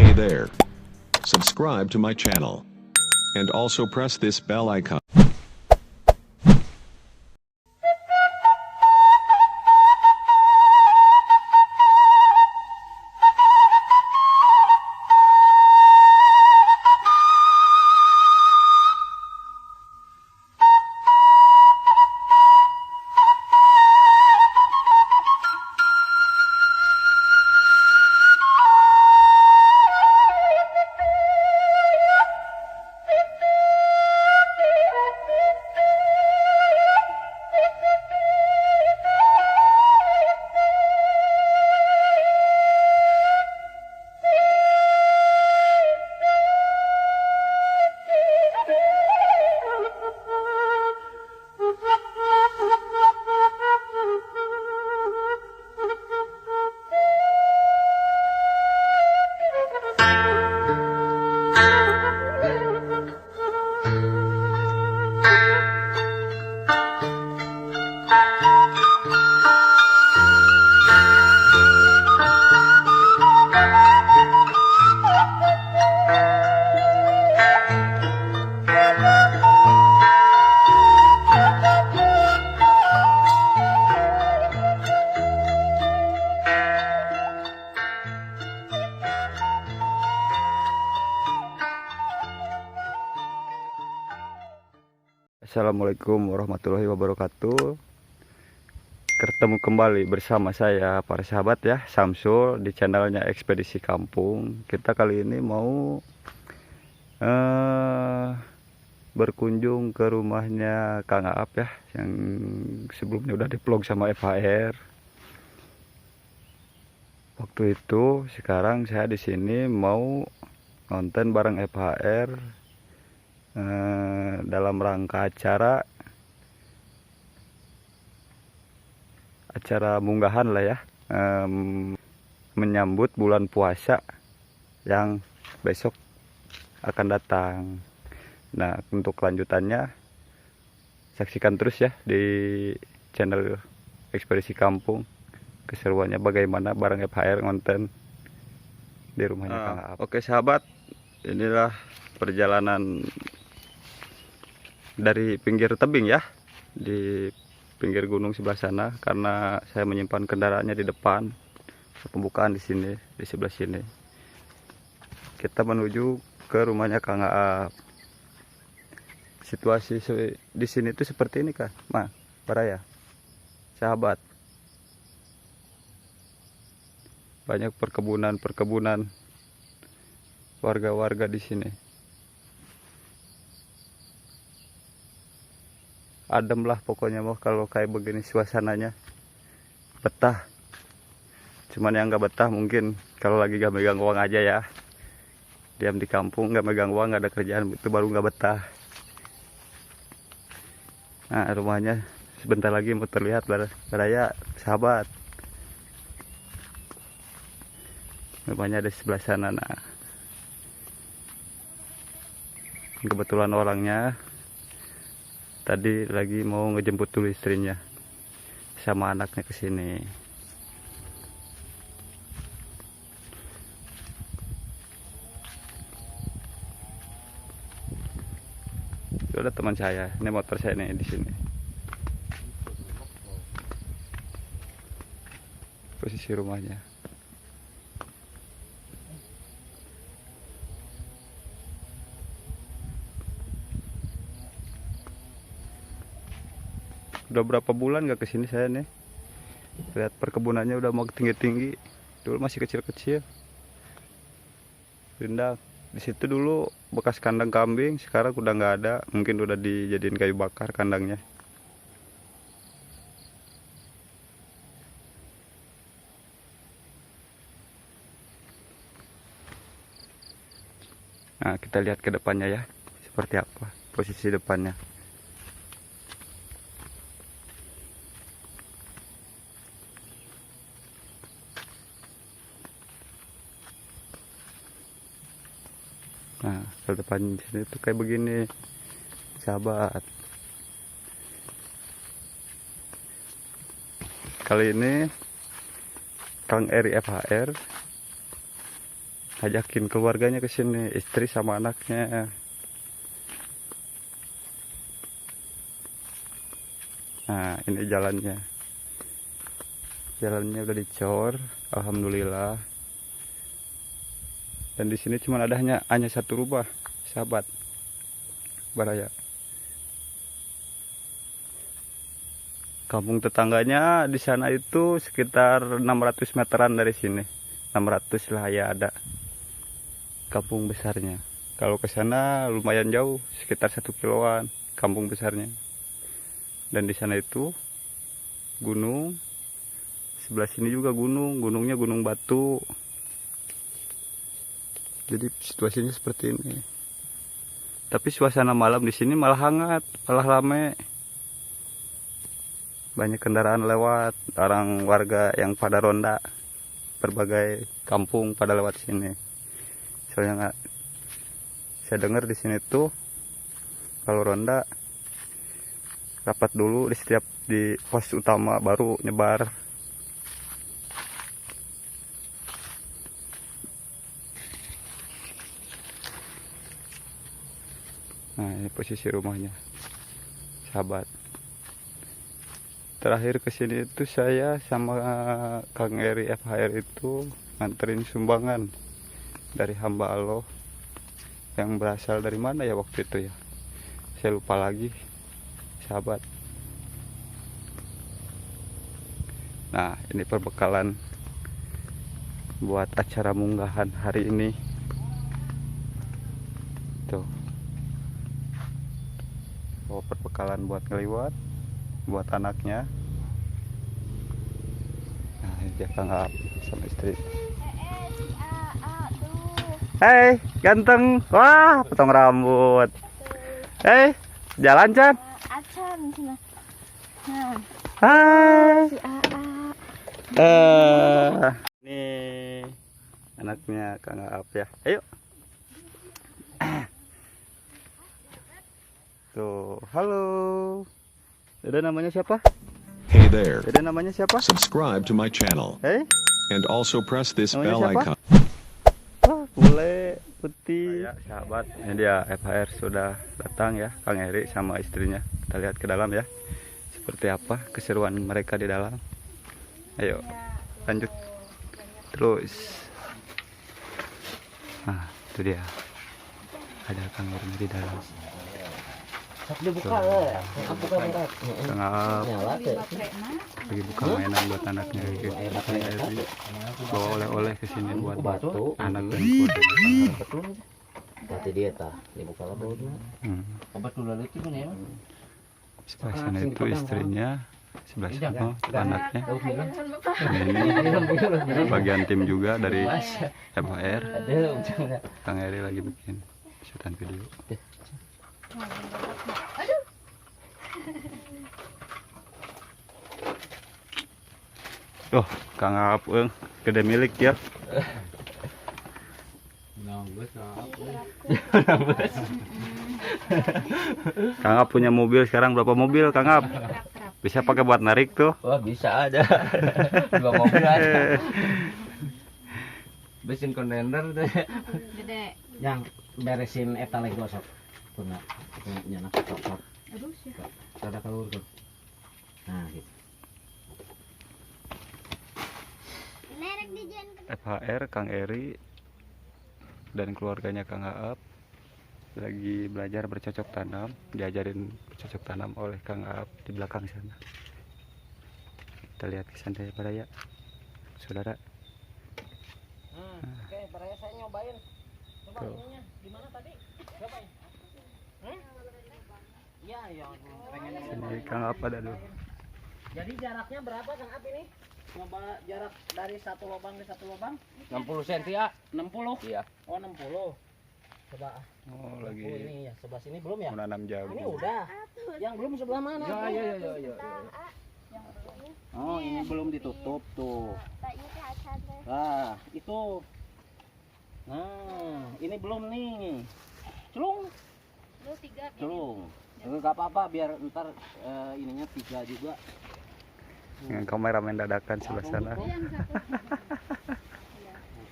Hey there. Subscribe to my channel. And also press this bell icon. Assalamualaikum warahmatullahi wabarakatuh. Ketemu kembali bersama saya para sahabat ya, Samsul di channelnya Ekspedisi Kampung. Kita kali ini mau berkunjung ke rumahnya Kang Aap ya, yang sebelumnya udah di-vlog sama FHR. Waktu itu, sekarang saya di sini mau nonton bareng FHR dalam rangka acara munggahan lah ya, menyambut bulan puasa yang besok akan datang. Nah, untuk kelanjutannya saksikan terus ya di channel Ekspedisi Kampung, keseruannya bagaimana bareng FHR ngonten di rumahnya Kang Aap. Oke sahabat, inilah perjalanan dari pinggir tebing ya, di pinggir gunung sebelah sana, karena saya menyimpan kendaraannya di depan. Pembukaan di sini, di sebelah sini. Kita menuju ke rumahnya Kang Aap. Situasi di sini tuh seperti ini kan, Baraya, sahabat. Banyak perkebunan warga-warga di sini. Adem lah pokoknya mau kalau kayak begini suasananya, betah. Cuman yang nggak betah mungkin kalau lagi gak megang uang aja ya, diam di kampung nggak megang uang, nggak ada kerjaan, itu baru nggak betah. Nah, rumahnya sebentar lagi mau terlihat Baraya sahabat. Rumahnya ada di sebelah sana. Nah, kebetulan orangnya tadi lagi mau ngejemput dulu istrinya sama anaknya ke sini. Itu ada teman saya, ini motor saya nih di sini. Posisi rumahnya. Udah berapa bulan gak kesini saya nih. Lihat perkebunannya udah mau tinggi-tinggi. Dulu masih kecil-kecil. Rindang. Di situ dulu bekas kandang kambing, sekarang udah nggak ada. Mungkin udah dijadiin kayu bakar kandangnya. Nah, kita lihat ke depannya ya. Seperti apa posisi depannya. Nah, ke depan sini tuh kayak begini, sahabat. Kali ini Kang Eri FHR ajakin keluarganya ke sini, istri sama anaknya. Nah, ini jalannya. Jalannya udah dicor, alhamdulillah. Dan di sini cuma ada hanya satu rumah, sahabat Baraya. Kampung tetangganya di sana itu sekitar 600 meteran dari sini. 600 lah ya ada. Kampung besarnya. Kalau ke sana lumayan jauh, sekitar 1 kiloan kampung besarnya. Dan di sana itu gunung. Sebelah sini juga gunung, gunungnya gunung batu. Jadi situasinya seperti ini. Tapi suasana malam di sini malah hangat, malah rame. Banyak kendaraan lewat, orang warga yang pada ronda, berbagai kampung pada lewat sini. Soalnya nggak, saya dengar di sini tuh kalau ronda rapat dulu di pos utama baru nyebar. Nah, ini posisi rumahnya, sahabat. Terakhir kesini itu saya sama Kang Eri FHR itu nganterin sumbangan dari hamba Allah yang berasal dari mana ya waktu itu ya, saya lupa lagi, sahabat. Nah, ini perbekalan buat acara munggahan hari ini. Tuh, bawa perbekalan buat ngeliwat, buat anaknya. Nah, ini dia Kang Aap sama istri. Hei, ganteng. Wah, potong rambut. Hei, jalan, Chan. Acan cina. Nah, Hai. si AA. Ini anaknya Kang Aap ya. Ayo. Tuh, halo. Dede namanya siapa? Hey there. Dede namanya siapa? Subscribe to my channel. Hei. And also press this Namanya bell siapa? icon. Wah, bule putih. Ya, sahabat. Ini dia FHR sudah datang ya, Kang Eri sama istrinya. Kita lihat ke dalam ya. Seperti apa keseruan mereka di dalam. Ayo, lanjut terus. Nah, itu dia. Ada Kang Eri di dalam. Dibuka ya, buka berat. Tengah Nyala teh. lagi buka mainan buat anaknya. Kang Eri bawa oleh-oleh ke sini buat Batu. anak dan keluarga. Betul. Berarti dia tah dibuka lah bautnya. Obat dulu lagi pun ya. Sebelah sana itu istrinya, sebelah sana anaknya. Ini bagian tim juga dari FHR. Ada ujungnya. Kang Eri lagi bikin syutan video. Oh, Kang Aap gede milik ya. Kang Aap punya mobil sekarang, berapa mobil Kang Aap? Bisa pakai buat narik tuh. Wah, bisa aja. Dua mobil aja. Besin kontainer teh. Gede. Yang beresin eta lagi gosok. Tuna. Nyana kotor. Aduh sih. Ada kalur tuh. Nah, gitu. FHR Kang Eri dan keluarganya Kang Aap lagi belajar bercocok tanam, diajarin bercocok tanam oleh Kang Aap di belakang sana. Kita lihat ke sana ya Baraya, saudara. Oke, baraya saya nyobain. Coba Tuh. ininya gimana tadi? Cobain. Iya, iya. Pengen Ini Kang Aap ada dulu. Jadi jaraknya berapa Kang Ap ini? Nyoba jarak dari satu lubang ke satu lubang? 60 cm ya? 60? Iya. Oh 60. Coba. Oh, Oh, lagi ini ya, sebelah sini belum ya? menanam Ini jagung. udah. Yang belum sebelah mana? Ya. Oh, ini belum ditutup tuh. Nah, itu. Nah, ini belum nih. Celung. Celung. Enggak apa-apa biar ntar ininya 3 juga. Dengan kameramen dadakan sebelah sana.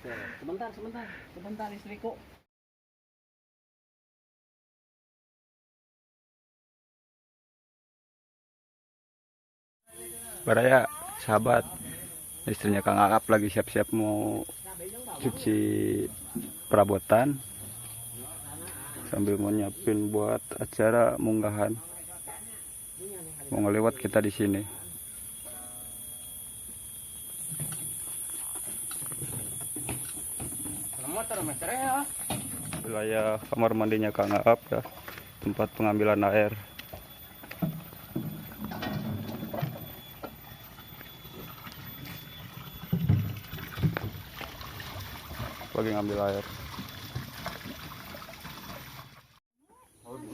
Sebentar istriku. Baraya, sahabat, istrinya Kang Aap lagi siap-siap mau cuci perabotan sambil mau nyiapin buat acara munggahan. Mau ngelewat kita di sini. Wilayah kamar mandinya Kang Aap ya, tempat pengambilan air. Lagi ngambil air.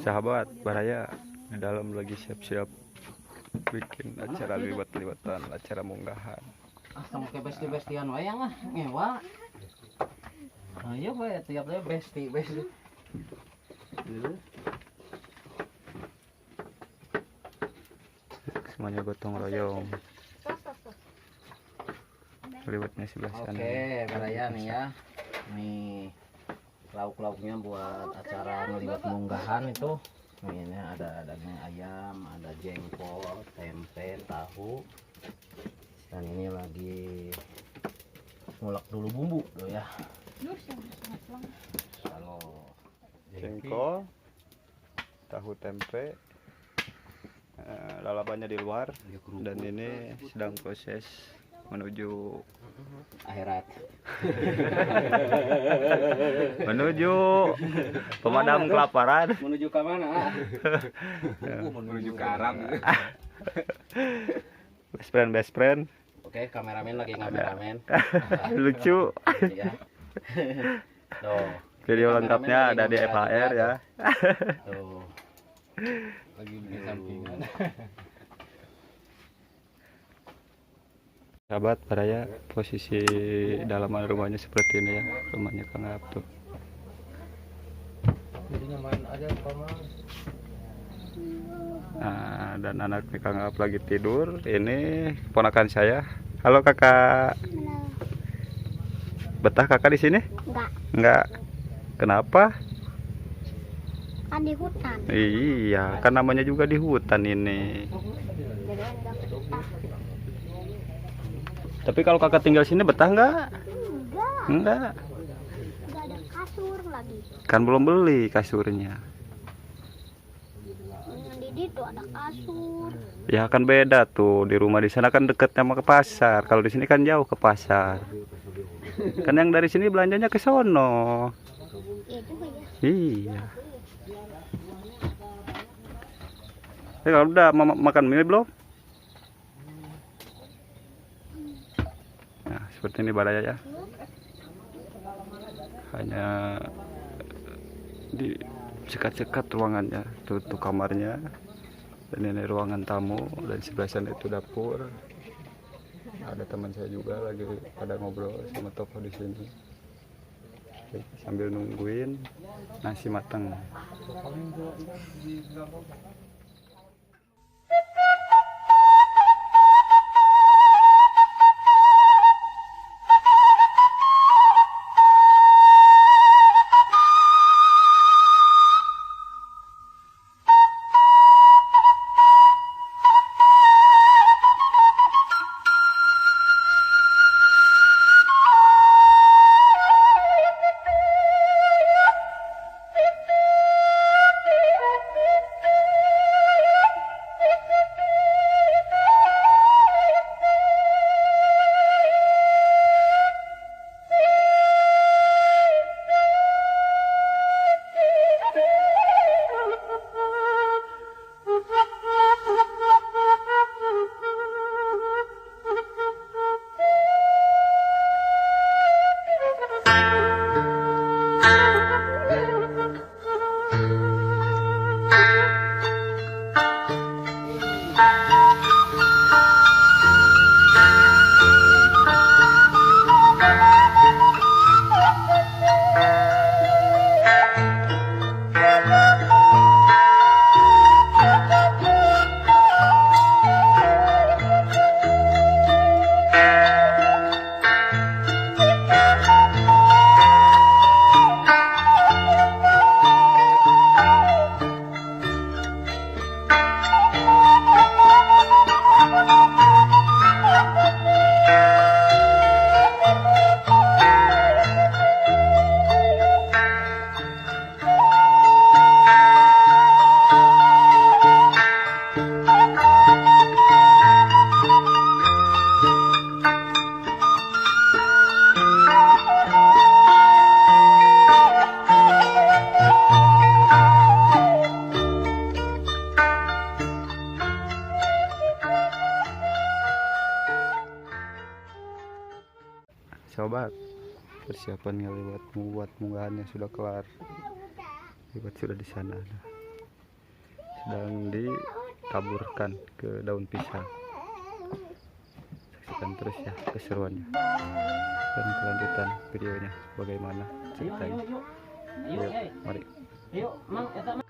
Sahabat, Baraya di dalam lagi siap-siap bikin acara liwat-liwatan, acara munggahan. Sama kayak besti-bestian wayang lah, ngewa. Ayo bae tiap dia besti. Semuanya gotong royong. Liwatnya sebelah sana. Oke, Baraya nih ya. Nih lauk-lauknya buat acara ngeliwat munggahan itu. Nih, ini ada daging ayam, ada jengkol, tempe, tahu. Dan ini lagi ngulek dulu bumbu tuh ya. Kalau Jengkol, tahu tempe, lalapannya di luar, dan ini sedang proses menuju akhirat. menuju pemadam kelaparan. Menuju ke mana? Menuju ke Arab. Best friend. Oke, kameramen lagi kameramen. Lucu. Iya. Tuh. Video lengkapnya ada di FHR ya. Tuh. Lagi di sampingan. Sahabat, Baraya posisi dalaman rumahnya seperti ini ya, rumahnya Kang Aap tuh. Jadinya main aja paman. Nah, dan anaknya Kang Aap lagi tidur. Ini keponakan saya. Halo kakak. Betah kakak di sini? Enggak. Kenapa? Kan di hutan. Iya, kan namanya juga di hutan ini. Jadi enggak betah. Tapi kalau kakak tinggal sini betah enggak? Enggak. Enggak. Enggak ada kasur lagi. Kan belum beli kasurnya. Yang di situ ada kasur. Ya kan beda tuh, di rumah di sana kan deketnya sama ke pasar. Kalau di sini kan jauh ke pasar. Kan yang dari sini belanjanya ke sono. Ya juga ya. Iya. Kalau udah makan mie belum? Nah, seperti ini Baraya ya. Hanya di sekat-sekat ruangannya, tutup kamarnya. Dan ini ruangan tamu, dan sebelah sana itu dapur. Ada teman saya juga lagi pada ngobrol sama Toko di sini. Oke, sambil nungguin nasi matang. persiapan ngeliwat buat munggahannya sudah kelar. Liwat sudah di sana. Nah, sedang ditaburkan ke daun pisang. Saksikan terus ya keseruannya dan kelanjutan videonya bagaimana ceritanya. Yuk, mari. Yuk, Mang, eta